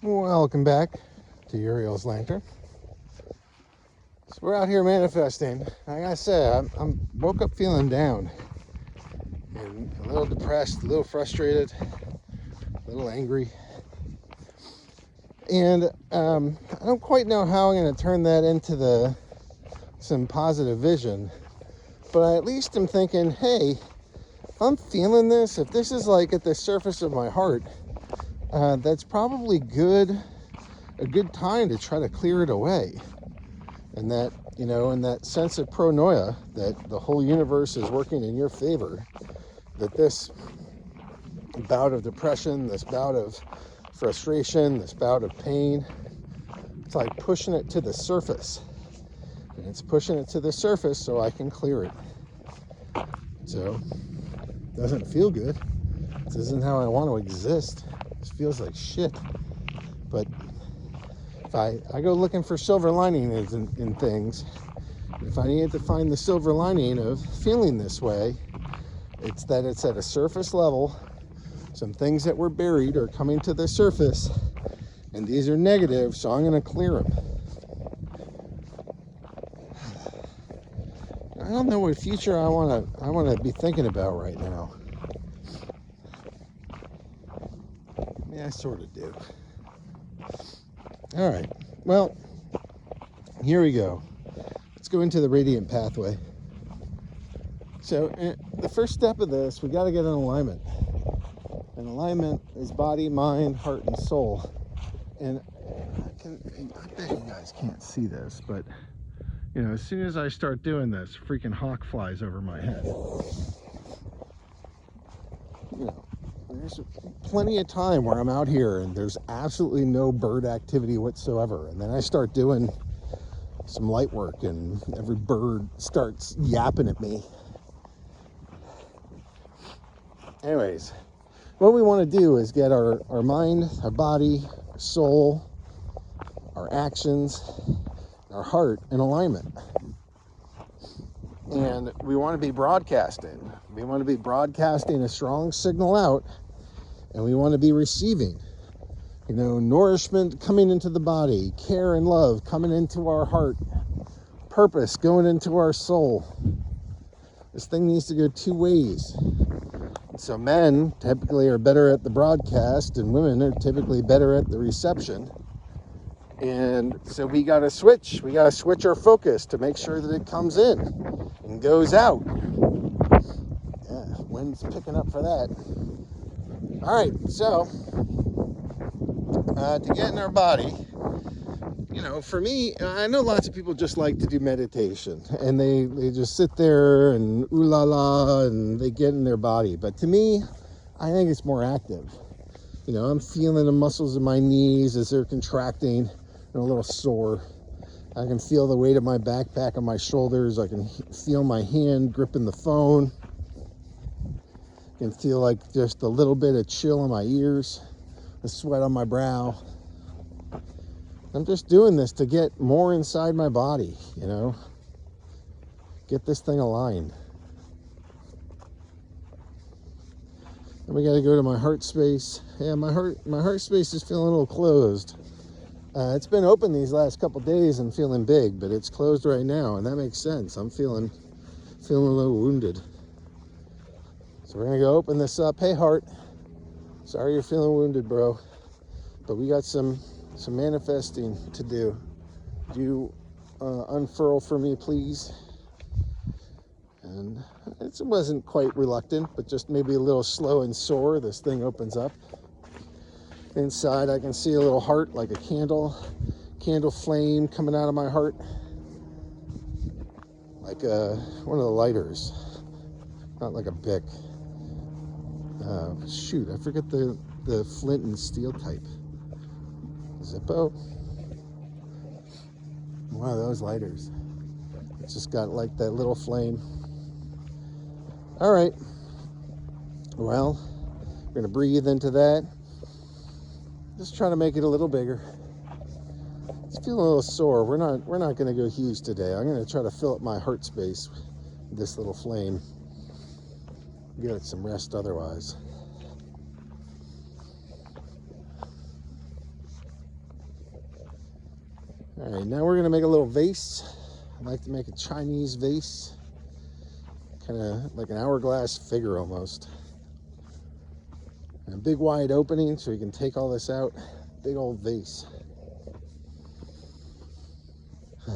Welcome back to Uriel's Lantern. So we're out here manifesting. Like I said, I'm woke up feeling down and a little depressed, a little frustrated, a little angry. And I don't quite know how I'm going to turn that into some positive vision. But I at least am thinking, hey, if I'm feeling this, if this is like at the surface of my heart, that's probably a good time to try to clear it away. And that, in that sense of pronoia, that the whole universe is working in your favor, that this bout of depression, this bout of frustration, this bout of pain, it's like pushing it to the surface. And it's pushing it to the surface so I can clear it. So, it doesn't feel good. This isn't how I want to exist. This feels like shit. But if I go looking for silver linings in things, if I needed to find the silver lining of feeling this way, it's that it's at a surface level. Some things that were buried are coming to the surface, and these are negative, so I'm going to clear them. I don't know what future I want to be thinking about right now. Yeah, I sort of do. All right, well, here we go. Let's go into the radiant pathway. So the first step of this, we got to get in alignment. And alignment is body, mind, heart, and soul. And I bet you guys can't see this, but as soon as I start doing this, freaking hawk flies over my head. There's plenty of time where I'm out here and there's absolutely no bird activity whatsoever. And then I start doing some light work and every bird starts yapping at me. Anyways, what we want to do is get our mind, our body, our soul, our actions, our heart in alignment. And we want to be broadcasting. We want to be broadcasting a strong signal out, and we want to be receiving. Nourishment coming into the body, care and love coming into our heart, purpose going into our soul. This thing needs to go two ways. So men typically are better at the broadcast, and women are typically better at the reception. And so we got to switch. We got to switch our focus to make sure that it comes in and goes out. Yeah, wind's picking up for that. All right, so to get in our body, for me, I know lots of people just like to do meditation, and they just sit there and ooh la la, and they get in their body. But to me, I think it's more active. I'm feeling the muscles in my knees as they're contracting. A little sore. I can feel the weight of my backpack on my shoulders. I can feel my hand gripping the phone. I can feel like just a little bit of chill in my ears, the sweat on my brow. I'm just doing this to get more inside my body, get this thing aligned. Then we got to go to my heart space. Yeah, my heart space is feeling a little closed. It's been open these last couple days and feeling big, but it's closed right now, and that makes sense. I'm feeling a little wounded. So we're gonna go open this up. Hey, heart. Sorry you're feeling wounded, bro. But we got some manifesting to do. Do you unfurl for me, please? And it wasn't quite reluctant, but just maybe a little slow and sore. This thing opens up. Inside, I can see a little heart, like a candle flame coming out of my heart, like one of the lighters, not like a Bic. Shoot, I forget the flint and steel type. Zippo? One of those lighters. It's just got like that little flame. All right. Well, we're gonna breathe into that. Just trying to make it a little bigger. It's feeling a little sore. We're not going to go huge today. I'm going to try to fill up my heart space with this little flame. Give it some rest otherwise. All right, now we're gonna make a little vase. I like to make a Chinese vase, kind of like an hourglass figure almost. And a big wide opening so you can take all this out. Big old vase. I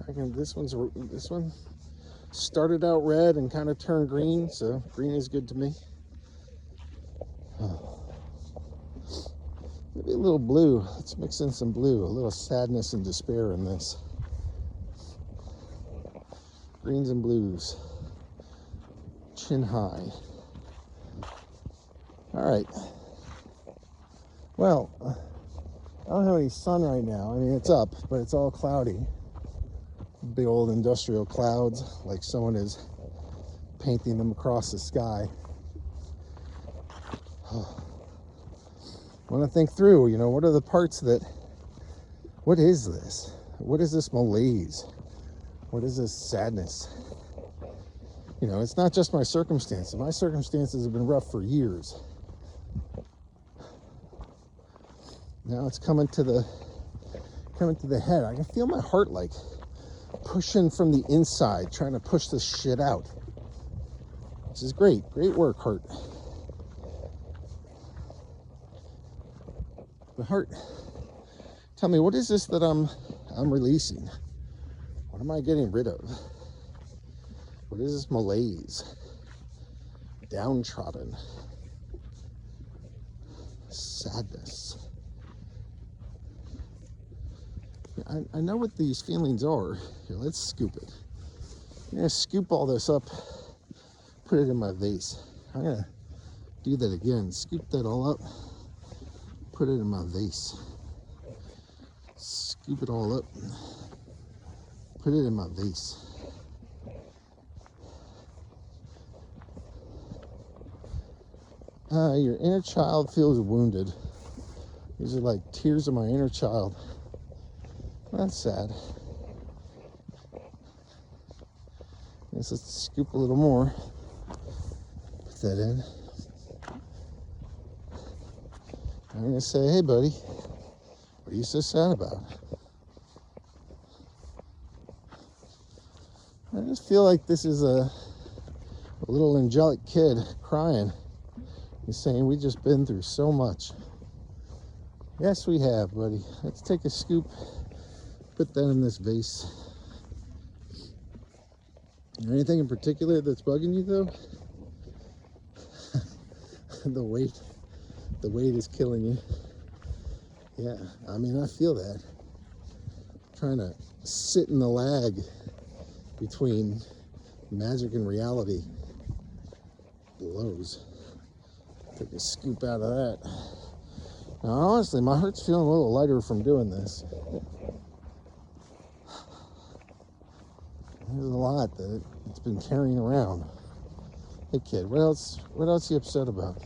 reckon this one started out red and kind of turned green, so green is good to me. Maybe a little blue. Let's mix in some blue. A little sadness and despair in this. Greens and blues. Chin high. All right. Well, I don't have any sun right now. I mean, it's up, but it's all cloudy. Big old industrial clouds, like someone is painting them across the sky. I want to think through, you know, what are the parts that, what is this? What is this malaise? What is this sadness? You know, it's not just my circumstances. My circumstances have been rough for years. Now it's coming to the head. I can feel my heart like pushing from the inside, trying to push this shit out. Which is great. Great work, heart. The heart, tell me, what is this that I'm releasing? What am I getting rid of? What is this malaise? Downtrodden. Sadness. I know what these feelings are. Here, let's scoop it. I'm gonna scoop all this up, put it in my vase. I'm gonna do that again. Scoop that all up, put it in my vase. Scoop it all up, put it in my vase. Your inner child feels wounded. These are like tears of my inner child. That's sad. Guess let's scoop a little more. Put that in. I'm gonna say, hey buddy, what are you so sad about? I just feel like this is a little angelic kid crying. He's saying, we've just been through so much. Yes, we have, buddy. Let's take a scoop, put that in this vase. Is there anything in particular that's bugging you, though? The weight is killing you. Yeah, I mean, I feel that. I'm trying to sit in the lag between magic and reality. Blows. Take a scoop out of that. Now, honestly, my heart's feeling a little lighter from doing this. There's a lot that it's been carrying around. Hey kid, what else are you upset about?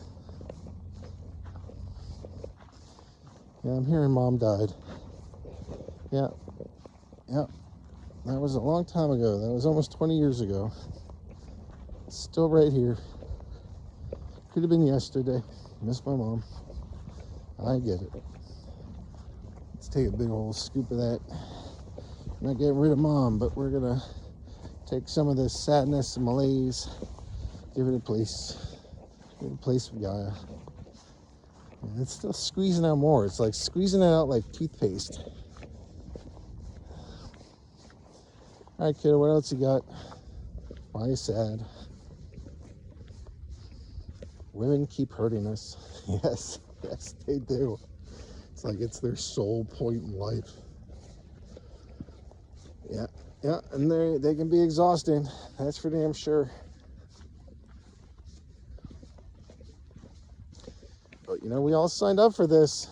Yeah, I'm hearing mom died. Yeah. That was a long time ago. That was almost 20 years ago. It's still right here. Could have been yesterday. Miss my mom. I get it. Let's take a big old scoop of that. I'm not getting rid of mom, but we're gonna take some of this sadness and malaise, give it a place. Give it a place with Gaia. And it's still squeezing out more. It's like squeezing it out like toothpaste. All right, kiddo, what else you got? Why are you sad? Women keep hurting us. Yes, they do. It's like it's their sole point in life. Yeah, and they can be exhausting. That's for damn sure. But you know, we all signed up for this.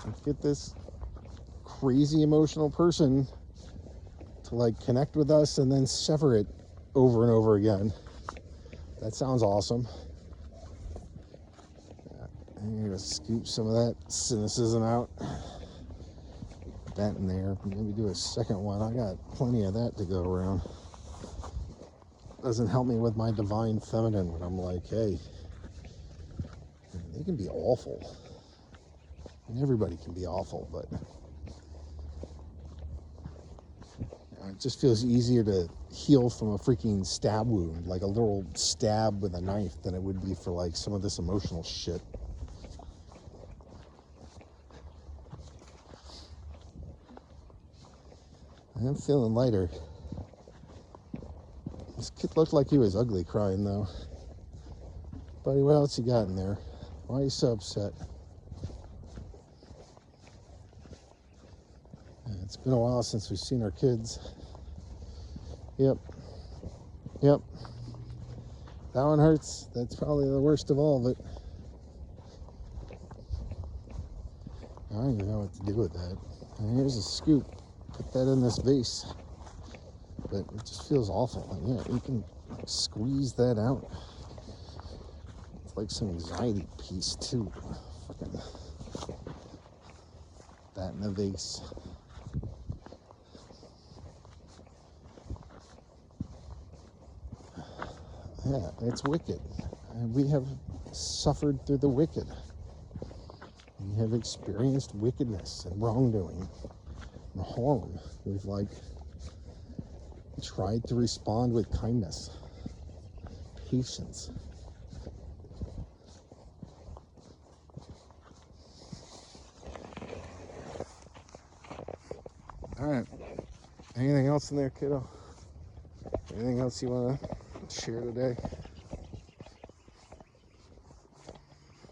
Let's get this crazy emotional person to like connect with us and then sever it over and over again. That sounds awesome. Yeah, I'm gonna scoop some of that cynicism out. Put that in there. Maybe do a second one. I got plenty of that to go around. Doesn't help me with my divine feminine when I'm like, hey, they can be awful. And everybody can be awful, but it just feels easier to heal from a freaking stab wound, like a little stab with a knife, than it would be for like some of this emotional shit. I'm feeling lighter. This kid looked like he was ugly crying though. Buddy, what else you got in there? Why are you so upset? It's been a while since we've seen our kids. Yep. That one hurts. That's probably the worst of all of it. I don't even know what to do with that. And here's a scoop. Put that in this vase. But it just feels awful. Yeah, you can squeeze that out. It's like some anxiety piece too. Fucking that in a vase. Yeah, it's wicked. And we have suffered through the wicked. We have experienced wickedness and wrongdoing and harm. We've like tried to respond with kindness, patience. All right. Anything else in there, kiddo? Anything else you want to share today?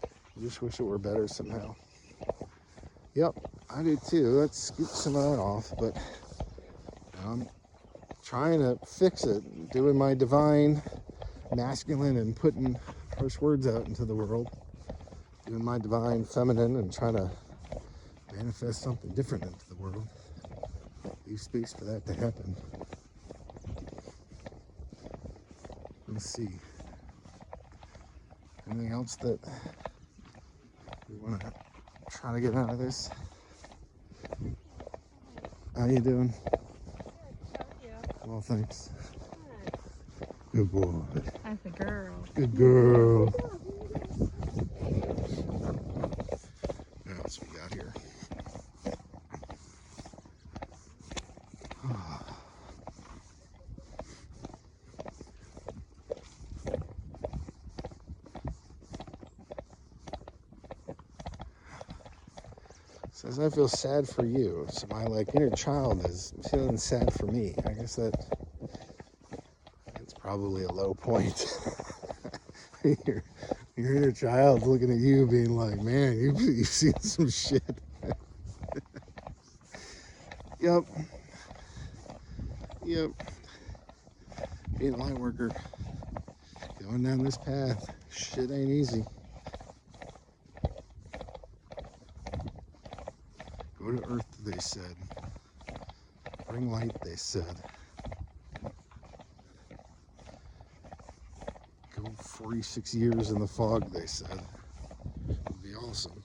I just wish it were better somehow. Yep, I do too. Let's scoop some of that off, but I'm trying to fix it, doing my divine masculine and putting harsh words out into the world, doing my divine feminine and trying to manifest something different into the world. Leave space for that to happen. Let's see. Anything else that we want to try to get out of this? How you doing? Well, thanks. Good boy. That's a girl. Good girl. What else we got here? Says I feel sad for you. So my like inner child is feeling sad for me. I guess that's probably a low point. your inner child's looking at you being like, man, you've seen some shit. Yep. Being a light worker, going down this path, shit ain't easy. Go to Earth, they said. Bring light, they said. Go 46 years in the fog, they said. It'd be awesome.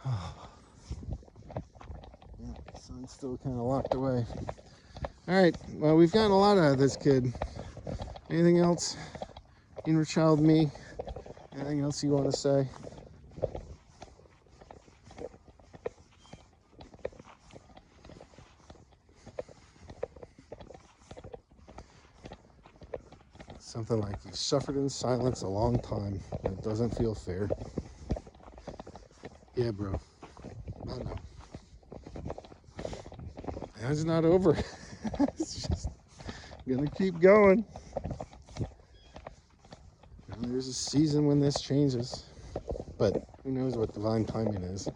Yeah, the sun's still kind of locked away. Alright, well, we've gotten a lot out of this kid. Anything else? Inner child me? Anything else you want to say? Something like you've suffered in silence a long time. And it doesn't feel fair. Yeah, bro. I know. And it's not over. It's just gonna keep going. And there's a season when this changes. But who knows what divine timing is.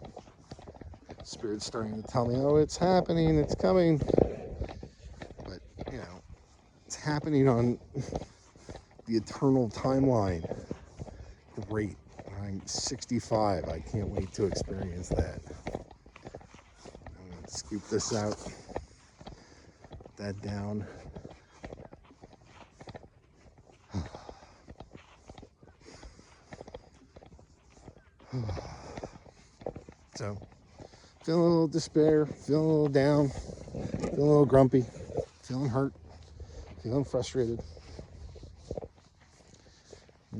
Spirit's starting to tell me, oh, it's happening, it's coming. But, you know, it's happening on the eternal timeline. Great. I'm 65. I can't wait to experience that. I'm going to scoop this out. Put that down. So, feeling a little despair, feeling a little down, feeling a little grumpy, feeling hurt, feeling frustrated.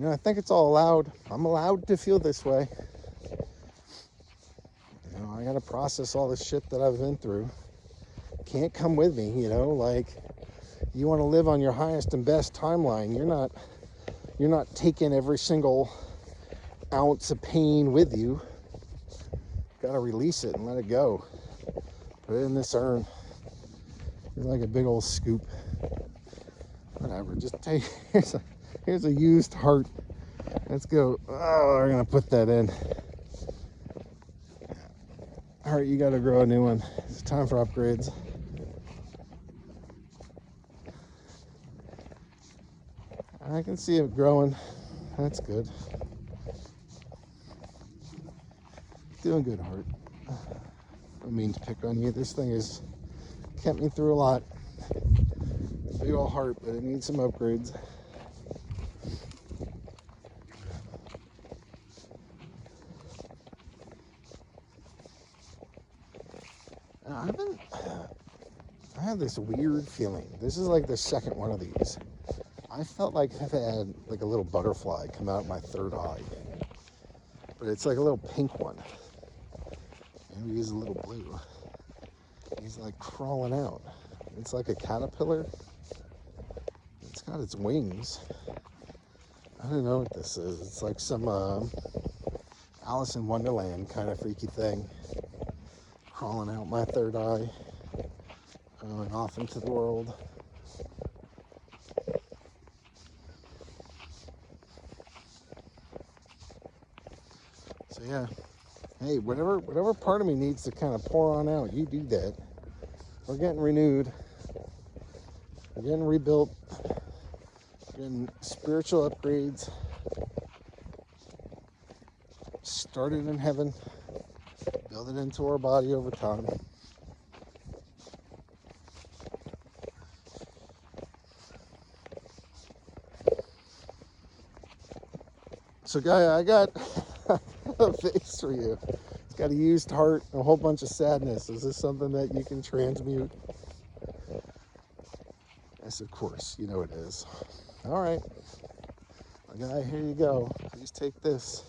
I think it's all allowed. I'm allowed to feel this way. I got to process all the shit that I've been through. Can't come with me, like you want to live on your highest and best timeline. You're not taking every single ounce of pain with you. Got to release it and let it go. Put it in this urn. It's like a big old scoop. Whatever, just take, here's a used heart. Let's go. Oh, we're gonna put that in. Heart, you gotta grow a new one. It's time for upgrades. I can see it growing. That's good. Doing good, Heart. I don't mean to pick on you. This thing has kept me through a lot. Big old heart, but it needs some upgrades. I have this weird feeling. This is like the second one of these. I felt like I've had like a little butterfly come out my third eye. But it's like a little pink one. Maybe he's a little blue. He's like crawling out. It's like a caterpillar. It's got its wings. I don't know what this is. It's like some Alice in Wonderland kind of freaky thing. Crawling out my third eye. Going off into the world. So yeah. Hey, whatever part of me needs to kind of pour on out, you do that. We're getting renewed. We're getting rebuilt. We're getting spiritual upgrades. Started in heaven. Build it into our body over time. So, Guy, I got a face for you. It's got a used heart and a whole bunch of sadness. Is this something that you can transmute? Yes, of course. You know it is. All right. Guy, here you go. Please take this.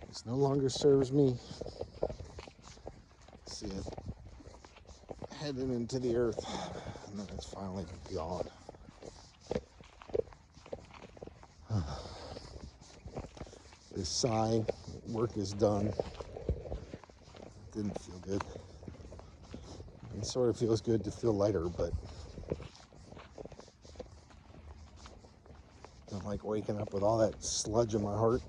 This no longer serves me. See it heading into the earth. And then it's finally gone. This sigh, work is done. Didn't feel good. It sort of feels good to feel lighter, but I don't like waking up with all that sludge in my heart.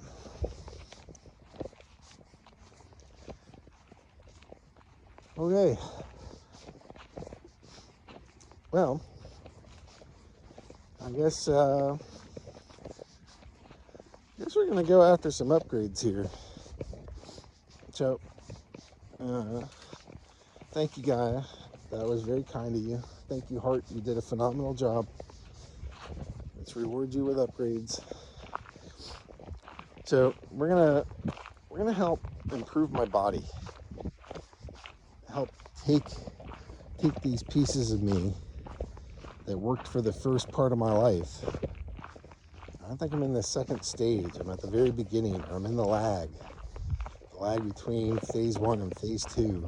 Okay. Well, I guess we're gonna go after some upgrades here. So, thank you, Gaia. That was very kind of you. Thank you, Heart. You did a phenomenal job. Let's reward you with upgrades. So we're gonna help improve my body. Help take these pieces of me that worked for the first part of my life. I think I'm in the second stage. I'm at the very beginning. I'm in the lag between phase 1 and phase 2.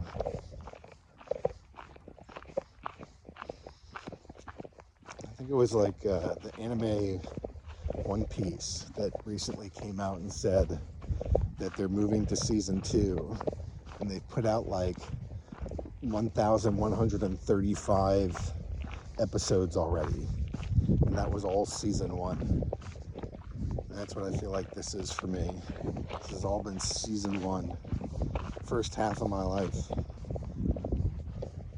I think it was like the anime One Piece that recently came out and said that they're moving to season 2, and they put out like 1,135 episodes already, and that was all season 1. That's what I feel like this is for me. This has all been season 1, first half of my life.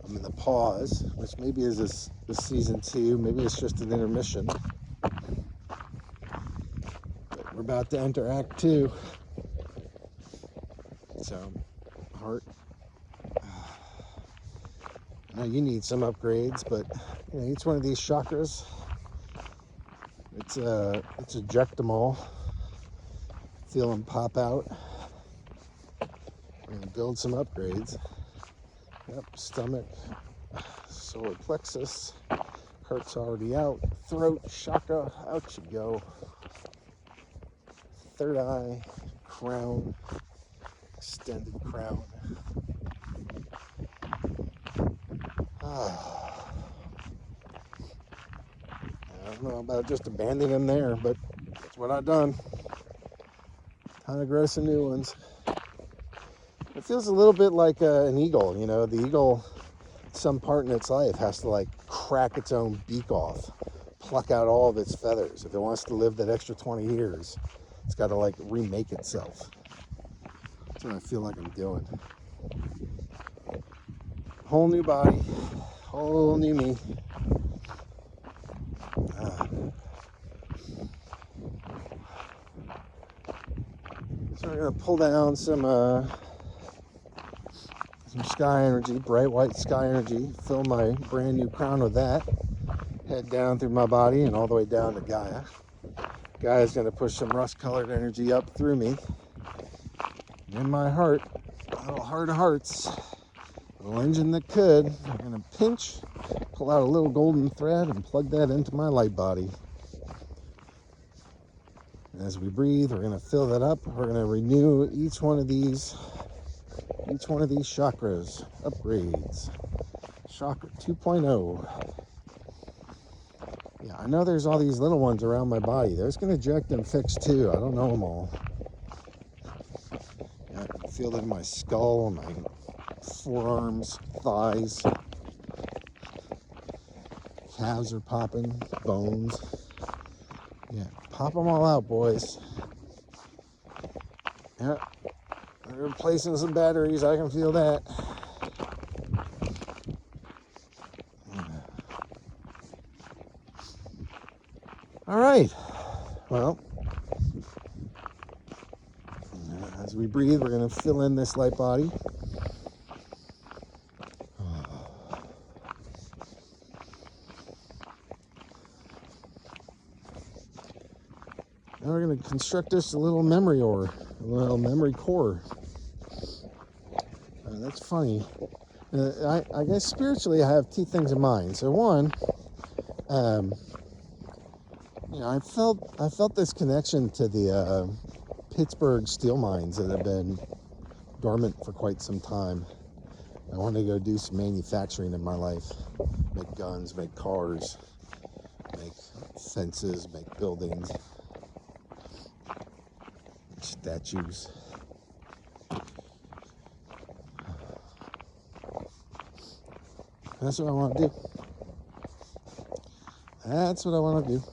I'm in the pause, which maybe is this season 2, maybe it's just an intermission. But we're about to enter Act 2. So, Heart, I know you need some upgrades, but each one of these chakras, it's ejectable. Feel them pop out. We're gonna build some upgrades. Yep, stomach, solar plexus, heart's already out, throat chakra, out you go. third eye, crown, extended crown. I don't know about just abandoning them there, but that's what I've done. Time to grow some new ones. It feels a little bit like an eagle, you know. The eagle, some part in its life, has to like crack its own beak off, pluck out all of its feathers. If it wants to live that extra 20 years, it's got to like remake itself. That's what I feel like I'm doing. Whole new body, whole new me. So we're gonna pull down some sky energy, bright white sky energy, fill my brand new crown with that, head down through my body and all the way down to Gaia. Gaia's gonna push some rust colored energy up through me. In my heart, little heart of hearts, little engine that could, I'm gonna pinch, pull out a little golden thread and plug that into my light body. And as we breathe, we're gonna fill that up. We're gonna renew each one of these chakras, upgrades. Chakra 2.0. Yeah, I know there's all these little ones around my body. Those can eject and fix too. I don't know them all. Yeah, I can feel it in my skull, my forearms, thighs. Calves are popping, bones. Yeah, pop them all out, boys. Yeah, they're replacing some batteries. I can feel that. All right. Well, as we breathe, we're going to fill in this light body. Now we're going to construct us a little memory ore, a little memory core. That's funny. I guess spiritually I have two things in mind. So one, you know, I felt this connection to the Pittsburgh steel mines that have been dormant for quite some time. I want to go do some manufacturing in my life. Make guns, make cars, make fences, make buildings, statues. That's what I want to do. That's what I want to do.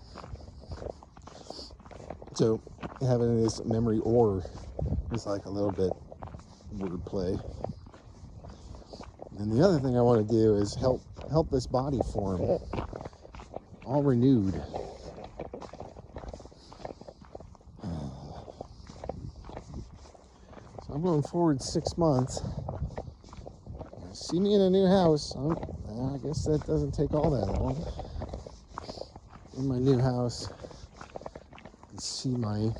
So having this memory ore is like a little bit wordplay. And the other thing I want to do is help this body form, all renewed. So I'm going forward 6 months. See me in a new house. I guess that doesn't take all that long. In my new house, I can see my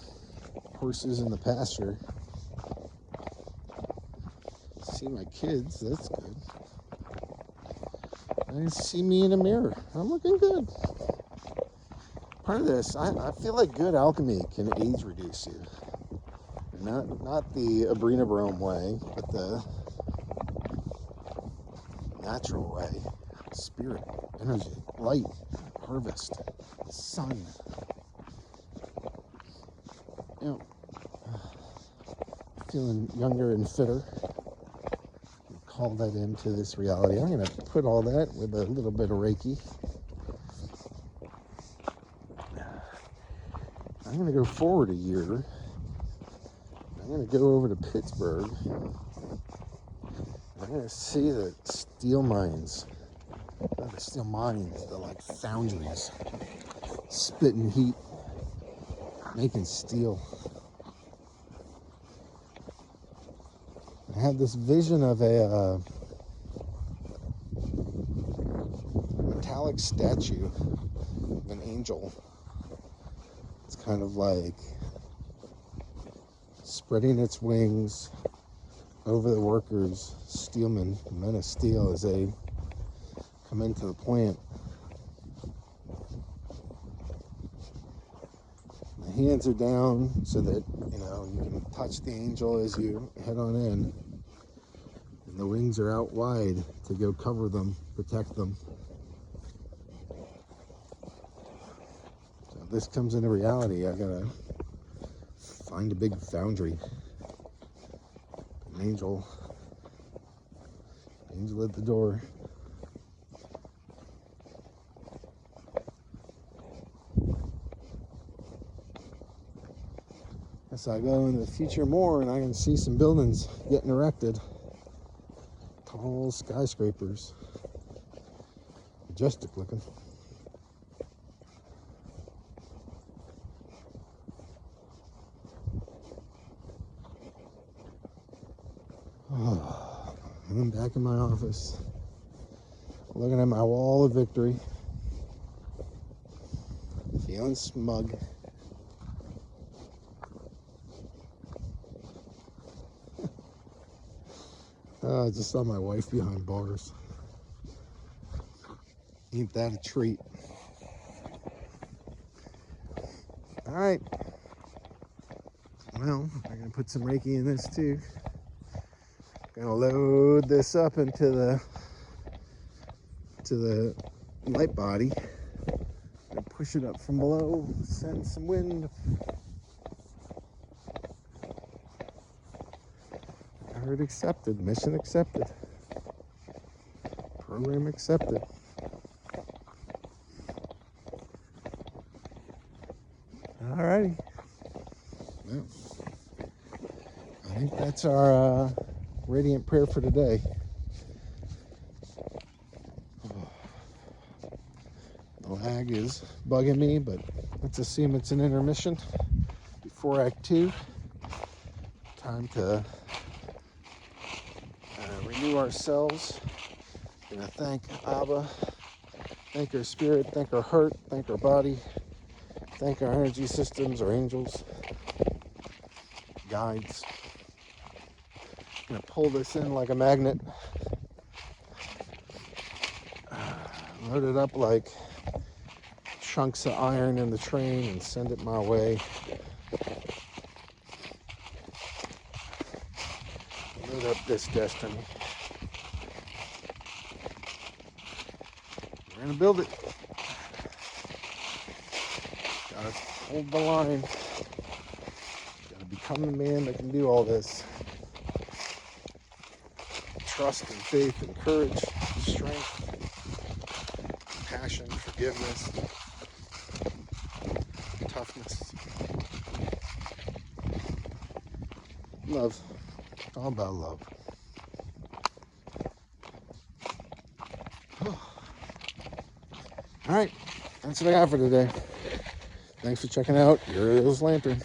horses in the pasture. See my kids, that's good. I can see me in a mirror. I'm looking good. Part of this, I feel like good alchemy can age reduce you. Not the Abrina Brome way, but the natural way. Spirit, energy, light, harvest, sun. You know, feeling younger and fitter. Call that into this reality. I'm going to put all that with a little bit of Reiki. I'm going to go forward a year. I'm going to go over to Pittsburgh. I'm going to see the steel mines. Not the steel mines, the like foundries. Spitting heat. Making steel. I had this vision of a metallic statue of an angel. It's kind of like spreading its wings over the workers, steelmen, men of steel, as they come into the plant. They hands are down so that, you know, you can touch the angel as you head on in. And the wings are out wide to go cover them, protect them. So if this comes into reality, I gotta find a big foundry. An angel at the door. As I go into the future more, and I can see some buildings getting erected. Tall skyscrapers. Majestic looking. Oh, and I'm back in my office, looking at my wall of victory, feeling smug. I just saw my wife behind bars. Ain't that a treat? All right. Well, I'm gonna put some Reiki in this too. Gonna load this up into the light body and push it up from below. Send some wind. I heard accepted. Mission accepted. Program accepted. Alrighty. Well, I think that's our radiant prayer for today. The lag is bugging me, but let's assume it's an intermission before Act 2. Time to renew ourselves. Gonna thank Abba, thank our spirit, thank our heart, thank our body, thank our energy systems, our angels, guides. Gonna pull this in like a magnet. Load it up like chunks of iron in the train and send it my way. Load up this destiny. We're gonna build it. Gotta hold the line. Gotta become the man that can do all this. Trust and faith and courage, strength, passion, forgiveness, toughness, love. It's all about love. All right, that's what I got for today. Thanks for checking out Your Lantern.